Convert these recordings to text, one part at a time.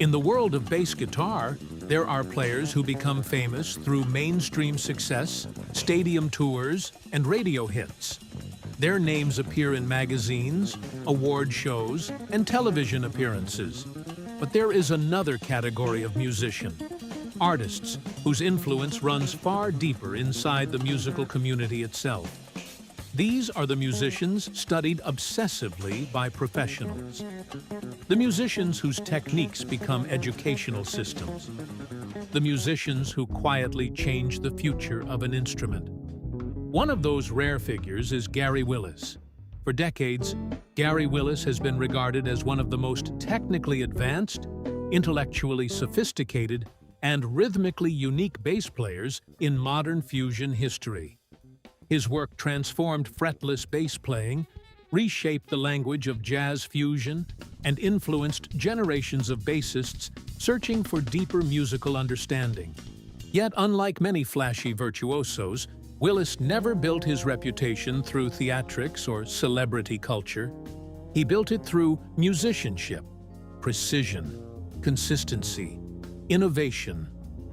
In the world of bass guitar, there are players who become famous through mainstream success, stadium tours, and radio hits. Their names appear in magazines, award shows, and television appearances. But there is another category of musician, artists whose influence runs far deeper inside the musical community itself. These are the musicians studied obsessively by professionals. The musicians whose techniques become educational systems. The musicians who quietly change the future of an instrument. One of those rare figures is Gary Willis. For decades, Gary Willis has been regarded as one of the most technically advanced, intellectually sophisticated, and rhythmically unique bass players in modern fusion history. His work transformed fretless bass playing, reshaped the language of jazz fusion, and influenced generations of bassists searching for deeper musical understanding. Yet, unlike many flashy virtuosos, Willis never built his reputation through theatrics or celebrity culture. He built it through musicianship, precision, consistency, innovation,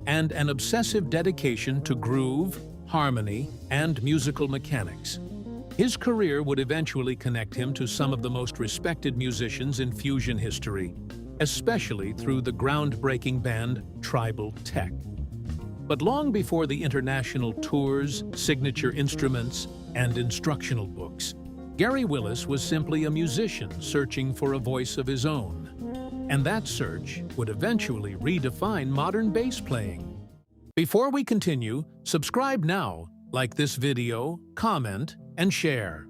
and an obsessive dedication to groove, harmony, and musical mechanics. His career would eventually connect him to some of the most respected musicians in fusion history, especially through the groundbreaking band Tribal Tech. But long before the international tours, signature instruments, and instructional books, Gary Willis was simply a musician searching for a voice of his own. And that search would eventually redefine modern bass playing. Before we continue, subscribe now, like this video, comment, and share.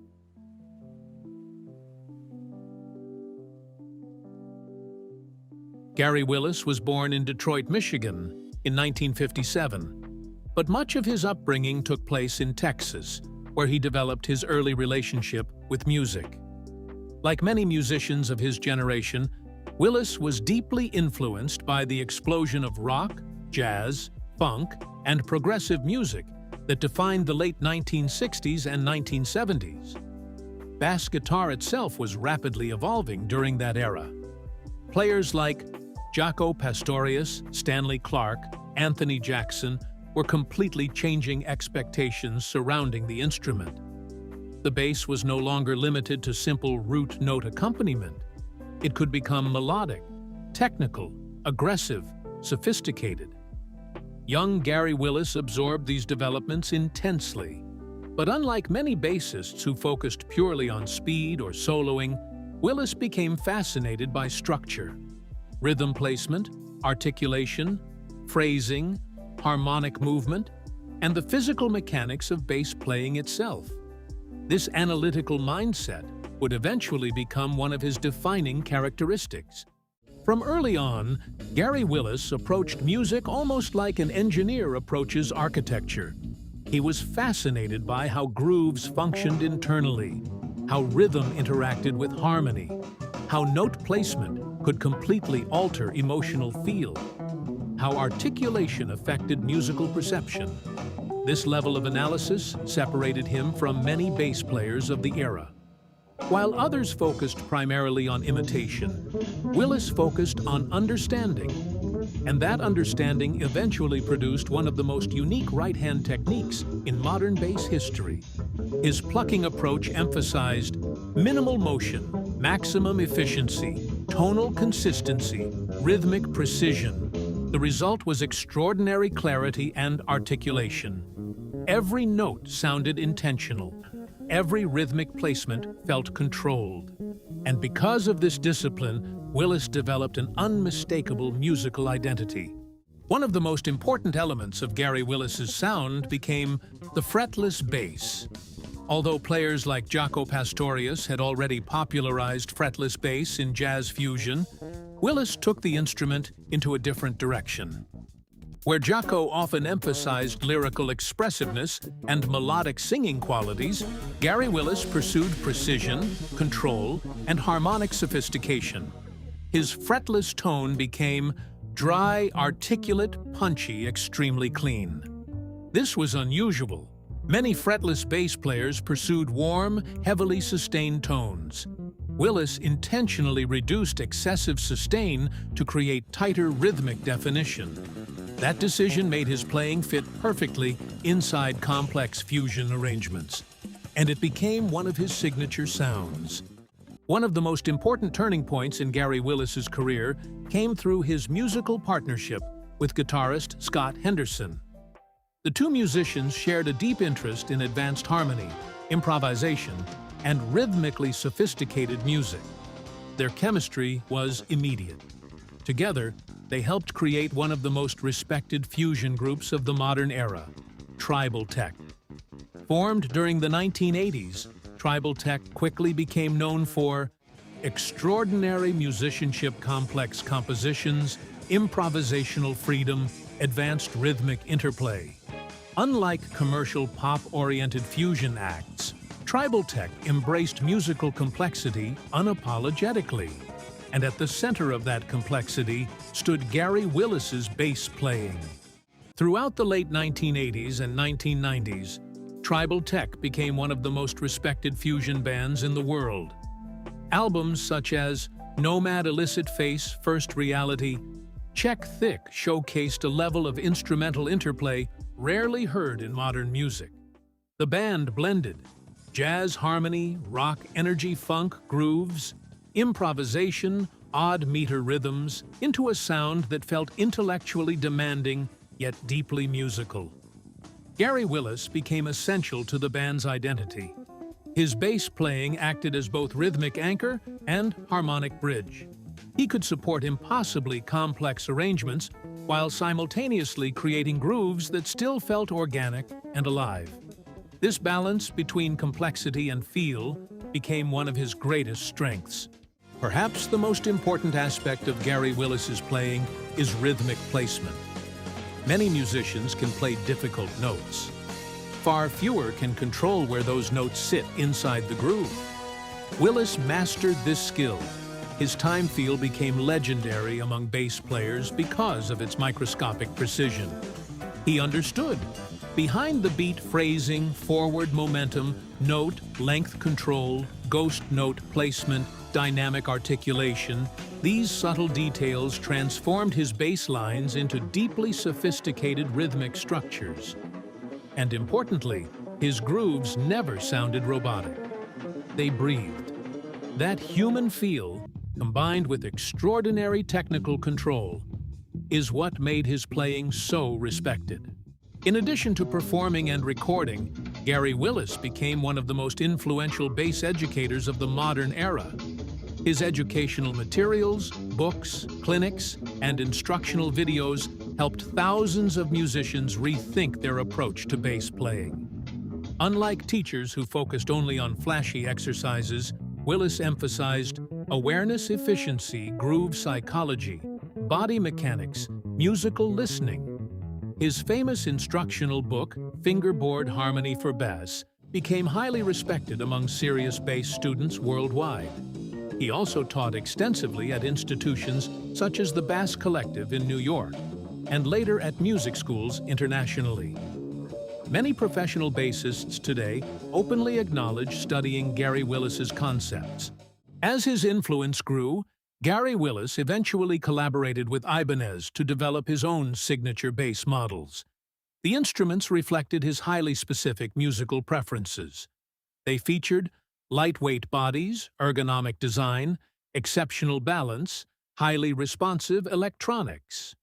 Gary Willis was born in Detroit, Michigan, in 1957, but much of his upbringing took place in Texas, where he developed his early relationship with music. Like many musicians of his generation, Willis was deeply influenced by the explosion of rock, jazz, funk, and progressive music that defined the late 1960s and 1970s. Bass guitar itself was rapidly evolving during that era. Players like Jaco Pastorius, Stanley Clarke, Anthony Jackson were completely changing expectations surrounding the instrument. The bass was no longer limited to simple root note accompaniment. It could become melodic, technical, aggressive, sophisticated. Young Gary Willis absorbed these developments intensely. But unlike many bassists who focused purely on speed or soloing, Willis became fascinated by structure, rhythm placement, articulation, phrasing, harmonic movement, and the physical mechanics of bass playing itself. This analytical mindset would eventually become one of his defining characteristics. From early on, Gary Willis approached music almost like an engineer approaches architecture. He was fascinated by how grooves functioned internally, how rhythm interacted with harmony, how note placement could completely alter emotional feel, how articulation affected musical perception. This level of analysis separated him from many bass players of the era. While others focused primarily on imitation, Willis focused on understanding, and that understanding eventually produced one of the most unique right-hand techniques in modern bass history. His plucking approach emphasized minimal motion, maximum efficiency, tonal consistency, rhythmic precision. The result was extraordinary clarity and articulation. Every note sounded intentional. Every rhythmic placement felt controlled. And because of this discipline, Willis developed an unmistakable musical identity. One of the most important elements of Gary Willis's sound became the fretless bass. Although players like Jaco Pastorius had already popularized fretless bass in jazz fusion, Willis took the instrument into a different direction. Where Jaco often emphasized lyrical expressiveness and melodic singing qualities, Gary Willis pursued precision, control, and harmonic sophistication. His fretless tone became dry, articulate, punchy, extremely clean. This was unusual. Many fretless bass players pursued warm, heavily sustained tones. Willis intentionally reduced excessive sustain to create tighter rhythmic definition. That decision made his playing fit perfectly inside complex fusion arrangements, and it became one of his signature sounds. One of the most important turning points in Gary Willis's career came through his musical partnership with guitarist Scott Henderson. The two musicians shared a deep interest in advanced harmony, improvisation, and rhythmically sophisticated music. Their chemistry was immediate. Together, they helped create one of the most respected fusion groups of the modern era, tribal tech. Formed during the 1980s, tribal tech quickly became known for extraordinary musicianship, complex compositions, improvisational freedom, advanced rhythmic interplay. Unlike commercial pop-oriented fusion acts, tribal tech embraced musical complexity unapologetically. And at the center of that complexity stood Gary Willis's bass playing. Throughout the late 1980s and 1990s, tribal tech became one of the most respected fusion bands in the world. Albums such as Nomad, Illicit Face, First Reality, Check Thick showcased a level of instrumental interplay rarely heard in modern music. The band blended jazz harmony, rock energy, funk grooves, improvisation, odd meter rhythms into a sound that felt intellectually demanding yet deeply musical. Gary Willis became essential to the band's identity. His bass playing acted as both rhythmic anchor and harmonic bridge. He could support impossibly complex arrangements while simultaneously creating grooves that still felt organic and alive. This balance between complexity and feel became one of his greatest strengths. Perhaps the most important aspect of Gary Willis's playing is rhythmic placement. Many musicians can play difficult notes. Far fewer can control where those notes sit inside the groove. Willis mastered this skill. His time feel became legendary among bass players because of its microscopic precision. He understood behind the beat phrasing, forward momentum, note, length control, ghost note placement, dynamic articulation, these subtle details transformed his bass lines into deeply sophisticated rhythmic structures. And importantly, his grooves never sounded robotic. They breathed. That human feel, combined with extraordinary technical control, is what made his playing so respected. In addition to performing and recording, Gary Willis became one of the most influential bass educators of the modern era. His educational materials, books, clinics, and instructional videos helped thousands of musicians rethink their approach to bass playing. Unlike teachers who focused only on flashy exercises, Willis emphasized awareness, efficiency, groove psychology, body mechanics, musical listening. His famous instructional book, Fingerboard Harmony for Bass, became highly respected among serious bass students worldwide. He also taught extensively at institutions such as the Bass Collective in New York, and later at music schools internationally. Many professional bassists today openly acknowledge studying Gary Willis's concepts. As his influence grew, Gary Willis eventually collaborated with Ibanez to develop his own signature bass models. The instruments reflected his highly specific musical preferences. They featured lightweight bodies, ergonomic design, exceptional balance, highly responsive electronics.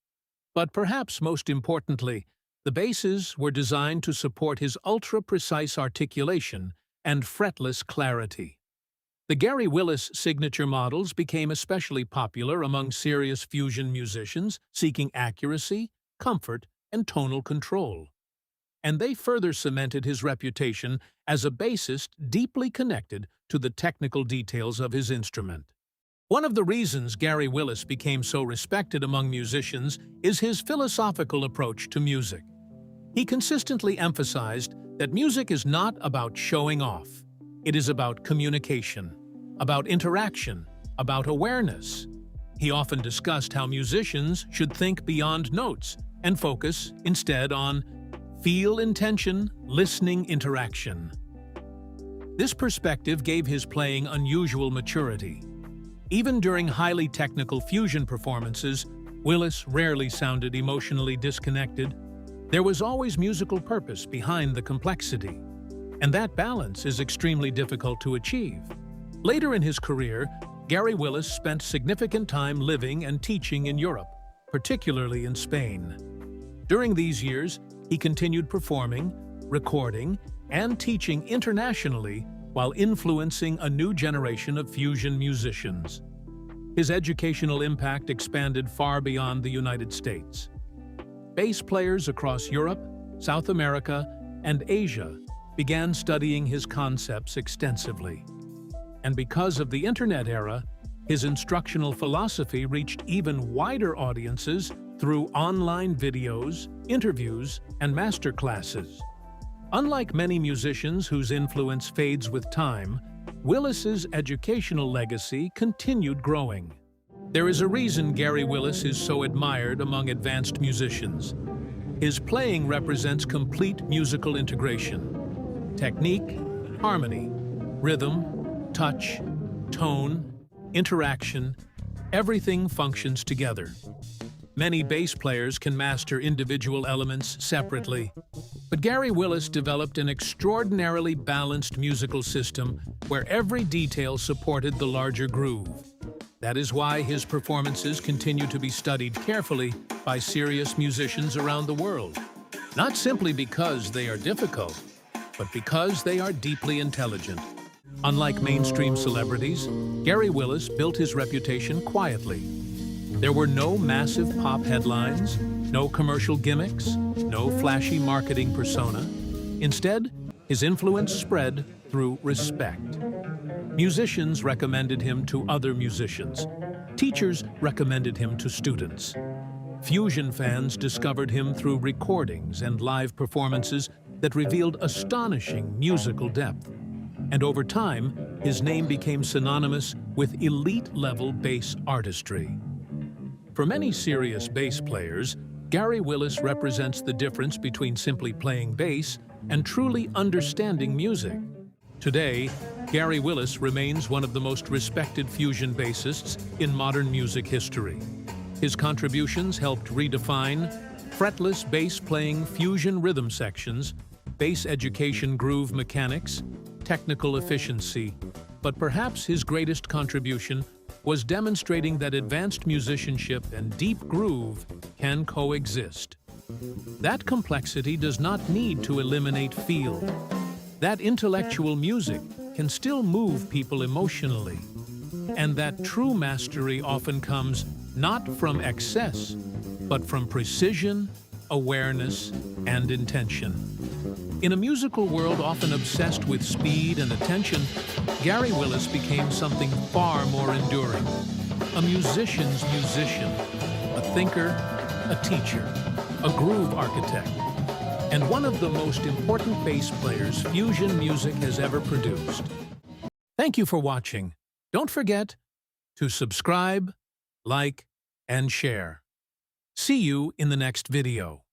But perhaps most importantly, the basses were designed to support his ultra-precise articulation and fretless clarity. The Gary Willis signature models became especially popular among serious fusion musicians seeking accuracy, comfort, and tonal control. And they further cemented his reputation as a bassist deeply connected to the technical details of his instrument. One of the reasons Gary Willis became so respected among musicians is his philosophical approach to music. He consistently emphasized that music is not about showing off. It is about communication, about interaction, about awareness. He often discussed how musicians should think beyond notes and focus instead on feel, intention, listening, interaction. This perspective gave his playing unusual maturity. Even during highly technical fusion performances, Willis rarely sounded emotionally disconnected. There was always musical purpose behind the complexity, and that balance is extremely difficult to achieve. Later in his career, Gary Willis spent significant time living and teaching in Europe, particularly in Spain. During these years, he continued performing, recording, and teaching internationally while influencing a new generation of fusion musicians. His educational impact expanded far beyond the United States. Bass players across Europe, South America, and Asia began studying his concepts extensively. And because of the internet era, his instructional philosophy reached even wider audiences through online videos, interviews, and masterclasses. Unlike many musicians whose influence fades with time, Willis's educational legacy continued growing. There is a reason Gary Willis is so admired among advanced musicians. His playing represents complete musical integration. Technique, harmony, rhythm, touch, tone, interaction, everything functions together. Many bass players can master individual elements separately, but Gary Willis developed an extraordinarily balanced musical system where every detail supported the larger groove. That is why his performances continue to be studied carefully by serious musicians around the world. Not simply because they are difficult, but because they are deeply intelligent. Unlike mainstream celebrities, Gary Willis built his reputation quietly. There were no massive pop headlines, no commercial gimmicks, no flashy marketing persona. Instead, his influence spread through respect. Musicians recommended him to other musicians. Teachers recommended him to students. Fusion fans discovered him through recordings and live performances that revealed astonishing musical depth. And over time, his name became synonymous with elite-level bass artistry. For many serious bass players, Gary Willis represents the difference between simply playing bass and truly understanding music. Today, Gary Willis remains one of the most respected fusion bassists in modern music history. His contributions helped redefine fretless bass playing fusion rhythm sections, bass education groove mechanics, technical efficiency, but perhaps his greatest contribution was demonstrating that advanced musicianship and deep groove can coexist. That complexity does not need to eliminate feel. That intellectual music can still move people emotionally. And that true mastery often comes not from excess, but from precision, awareness, and intention. In a musical world often obsessed with speed and attention, Gary Willis became something far more enduring. A musician's musician, a thinker, a teacher, a groove architect, and one of the most important bass players fusion music has ever produced. Thank you for watching. Don't forget to subscribe, like, and share. See you in the next video.